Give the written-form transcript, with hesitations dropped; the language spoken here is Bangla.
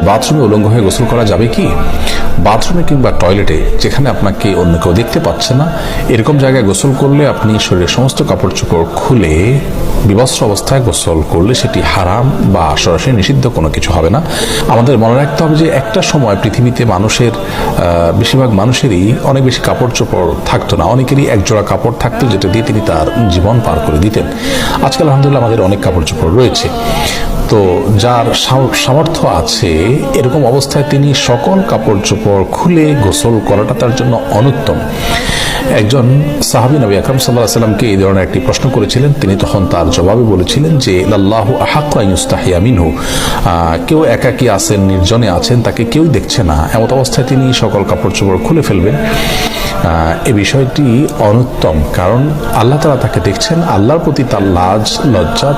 বাথরুমে উলঙ্গ হয়ে গোসল করা যাবে কি? বাথরুমে কিংবা টয়লেটে যেখানে আপনাকে অন্য কেউ দেখতে পাচ্ছে না, এরকম জায়গায় গোসল করলে আপনি শরীরের সমস্ত কাপড় চোপড় খুলে বিবস্ত্র অবস্থায় গোসল করলে সেটি হারাম বা সরাসরি নিষিদ্ধ কোনো কিছু হবে না। আমাদের মনে রাখতে হবে যে একটা সময় পৃথিবীতে মানুষের বেশিরভাগ মানুষেরই অনেক বেশি কাপড় চোপড় থাকতো না, অনেকেরই একজোড়া কাপড় থাকতো যেটা দিয়ে তিনি তার জীবন পার করে দিতেন। আজকাল আলহামদুলিল্লাহ আমাদের অনেক কাপড় চোপড় রয়েছে। তো যার সামর্থ্য আছে এরকম অবস্থায় তিনি সকল কাপড় চোপড় খুলে গোসল করাটা তার জন্য অনুত্তম। একজন সাহাবী নবী আকরাম সাল্লাল্লাহু আলাইহি ওয়াসাল্লামকে এই ধরনের একটি প্রশ্ন করেছিলেন। তিনি তখন তার জবাবে বলেছিলেন যে লাল্লাহু আহাক্কু আন ইউস্তাহিয়া মিনহু, কেউ একাকী আছেন, নির্জনে আছেন, তাকে কেউ দেখছে না, এমত অবস্থায় তিনি সকল কাপড় চোপড় খুলে ফেলবেন। এই বিষয়টি অনুত্তম, কারণ আল্লাহ তাআলা তাকে দেখছেন। আল্লাহর প্রতি তার লাজ লজ্জা